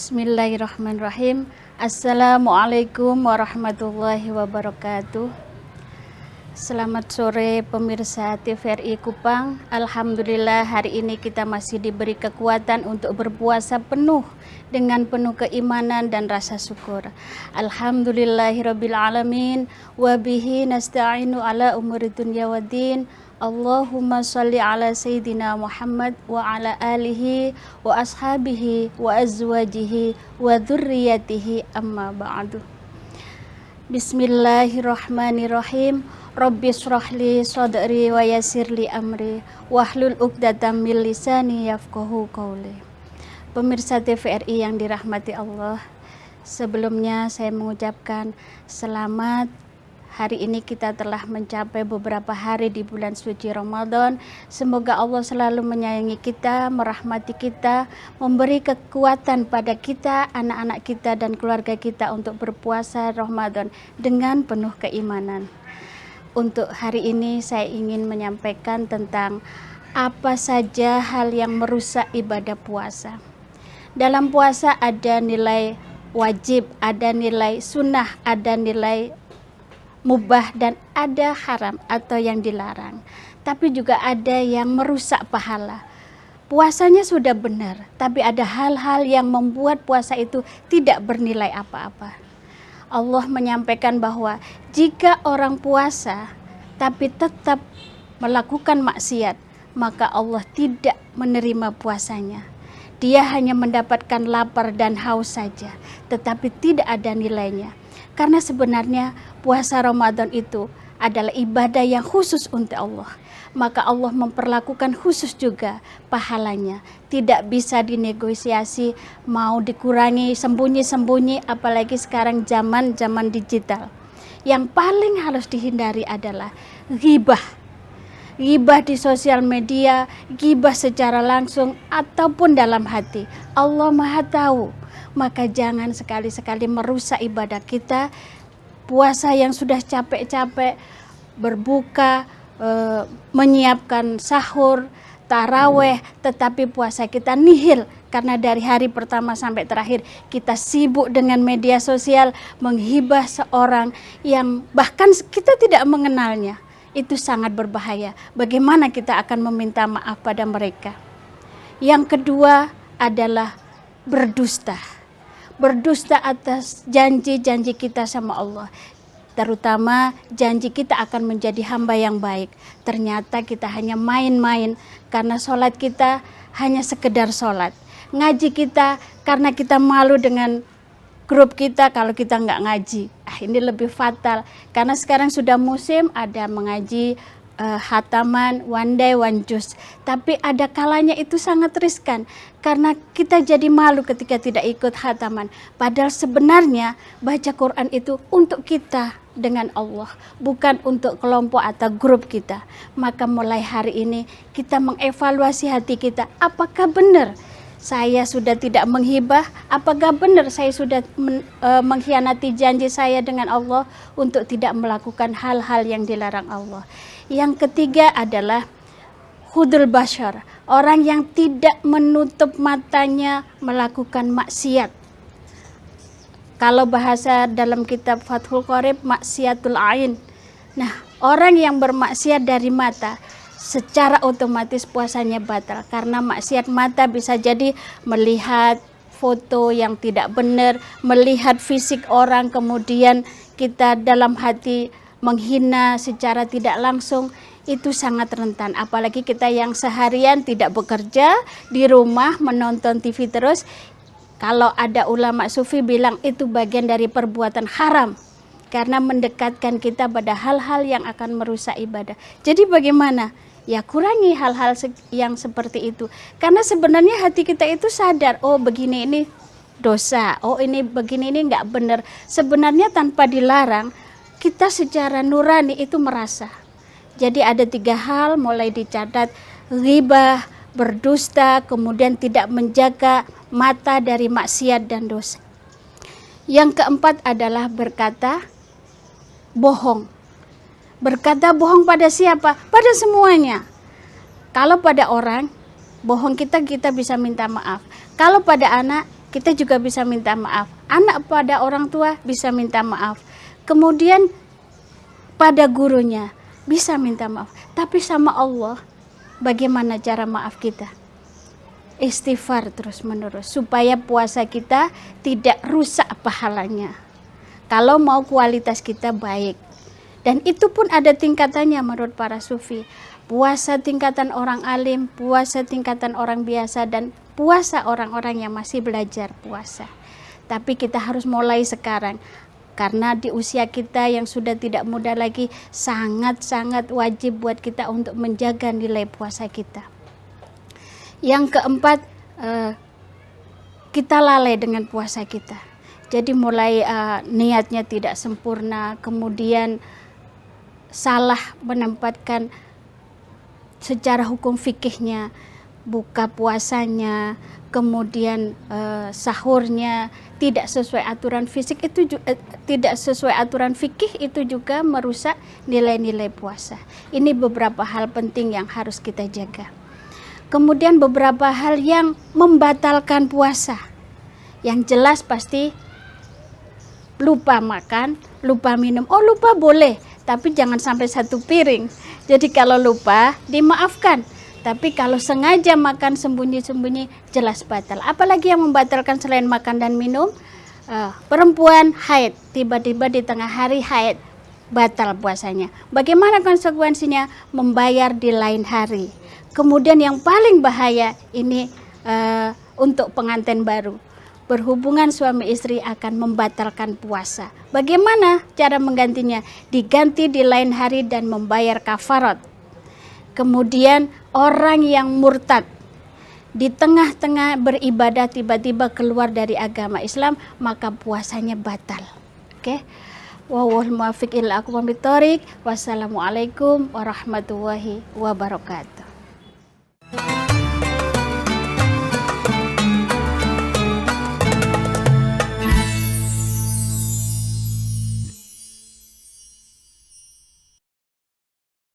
Bismillahirrahmanirrahim. Assalamualaikum warahmatullahi wabarakatuh. Selamat sore pemirsa TVRI Kupang. Alhamdulillah hari ini kita masih diberi kekuatan untuk berpuasa penuh dengan penuh keimanan dan rasa syukur. Alhamdulillahirabbil alamin wa bihi nasta'inu ala umuri dunya waddin. Allahumma sholli ala sayyidina Muhammad wa ala alihi wa ashabihi wa azwajihi wa dzurriyyatihi amma ba'du. Bismillahirrahmanirrahim. Rabbi shrahli sadri wa yassirli amri wahlul 'uqdatam min lisani yafqahu qawli. Pemirsa TVRI yang dirahmati Allah, sebelumnya saya mengucapkan selamat. Hari ini kita telah mencapai beberapa hari di bulan suci Ramadan. Semoga Allah selalu menyayangi kita, merahmati kita, memberi kekuatan pada kita, anak-anak kita dan keluarga kita untuk berpuasa Ramadan dengan penuh keimanan. Untuk hari ini saya ingin menyampaikan tentang apa saja hal yang merusak ibadah puasa. Dalam puasa ada nilai wajib, ada nilai sunnah, ada nilai mubah dan ada haram atau yang dilarang. Tapi juga ada yang merusak pahala. Puasanya sudah benar, tapi ada hal-hal yang membuat puasa itu tidak bernilai apa-apa. Allah menyampaikan bahwa jika orang puasa tapi tetap melakukan maksiat, maka Allah tidak menerima puasanya. Dia hanya mendapatkan lapar dan haus saja, tetapi tidak ada nilainya. Karena sebenarnya puasa Ramadan itu adalah ibadah yang khusus untuk Allah. Maka Allah memperlakukan khusus juga pahalanya. Tidak bisa dinegosiasi, mau dikurangi sembunyi-sembunyi, apalagi sekarang zaman digital. Yang paling harus dihindari adalah ghibah. Ghibah di sosial media, ghibah secara langsung ataupun dalam hati. Allah Maha Tahu. Maka jangan sekali-sekali merusak ibadah kita. Puasa yang sudah capek-capek berbuka, menyiapkan sahur, taraweh, tetapi puasa kita nihil karena dari hari pertama sampai terakhir kita sibuk dengan media sosial, menghibah seorang yang bahkan kita tidak mengenalnya. Itu sangat berbahaya. Bagaimana kita akan meminta maaf pada mereka? Yang kedua adalah berdusta. Berdusta atas janji-janji kita sama Allah. Terutama janji kita akan menjadi hamba yang baik. Ternyata kita hanya main-main karena sholat kita hanya sekedar sholat. Ngaji kita karena kita malu dengan grup kita kalau kita nggak ngaji. Ini lebih fatal karena sekarang sudah musim ada mengaji hataman, one day one juz. Tapi ada kalanya itu sangat riskan karena kita jadi malu ketika tidak ikut hataman. Padahal sebenarnya baca Quran itu untuk kita dengan Allah, bukan untuk kelompok atau grup kita. Maka mulai hari ini kita mengevaluasi hati kita, apakah benar saya sudah tidak menghibah, apakah benar saya sudah mengkhianati janji saya dengan Allah untuk tidak melakukan hal-hal yang dilarang Allah. Yang ketiga adalah hudul bashar, orang yang tidak menutup matanya melakukan maksiat. Kalau bahasa dalam kitab Fathul Qorib, maksiatul ain. Nah, orang yang bermaksiat dari mata secara otomatis puasanya batal. Karena maksiat mata bisa jadi melihat foto yang tidak benar, melihat fisik orang, kemudian kita dalam hati menghina secara tidak langsung. Itu sangat rentan. Apalagi kita yang seharian tidak bekerja, di rumah menonton TV terus. Kalau ada ulama sufi bilang itu bagian dari perbuatan haram. Karena mendekatkan kita pada hal-hal yang akan merusak ibadah. Jadi bagaimana? Ya kurangi hal-hal yang seperti itu. Karena sebenarnya hati kita itu sadar, oh begini ini dosa, oh ini begini ini nggak benar. Sebenarnya tanpa dilarang, kita secara nurani itu merasa. Jadi ada 3 hal mulai dicatat, ghibah, berdusta, kemudian tidak menjaga mata dari maksiat dan dosa. Yang keempat adalah berkata bohong. Berkata bohong pada siapa? Pada semuanya. Kalau pada orang, bohong kita bisa minta maaf. Kalau pada anak, kita juga bisa minta maaf. Anak pada orang tua bisa minta maaf. Kemudian pada gurunya bisa minta maaf. Tapi sama Allah, bagaimana cara maaf kita? Istighfar terus menerus supaya puasa kita tidak rusak pahalanya. Kalau mau kualitas kita baik. Dan itu pun ada tingkatannya menurut para sufi. Puasa tingkatan orang alim, puasa tingkatan orang biasa, dan puasa orang-orang yang masih belajar puasa. Tapi kita harus mulai sekarang. Karena di usia kita yang sudah tidak muda lagi, sangat-sangat wajib buat kita untuk menjaga nilai puasa kita. Yang keempat, kita lalai dengan puasa kita. Jadi mulai niatnya tidak sempurna, kemudian salah menempatkan secara hukum fikihnya, buka puasanya, kemudian sahurnya tidak sesuai aturan fisik itu tidak sesuai aturan fikih, itu juga merusak nilai-nilai puasa. Ini beberapa hal penting yang harus kita jaga. Kemudian beberapa hal yang membatalkan puasa. Yang jelas pasti lupa makan, lupa minum. Oh, lupa boleh, tapi jangan sampai 1 piring. Jadi kalau lupa dimaafkan. Tapi kalau sengaja makan sembunyi-sembunyi jelas batal. Apalagi yang membatalkan selain makan dan minum, perempuan haid, tiba-tiba di tengah hari haid, batal puasanya. Bagaimana konsekuensinya? Membayar di lain hari. Kemudian yang paling bahaya ini untuk pengantin baru. Berhubungan suami istri akan membatalkan puasa. Bagaimana cara menggantinya? Diganti di lain hari dan membayar kafarat. Kemudian orang yang murtad di tengah-tengah beribadah tiba-tiba keluar dari agama Islam, maka puasanya batal. Oke. Wallahul muwaffiq ila aqwamit thoriq. Wassalamualaikum warahmatullahi wabarakatuh.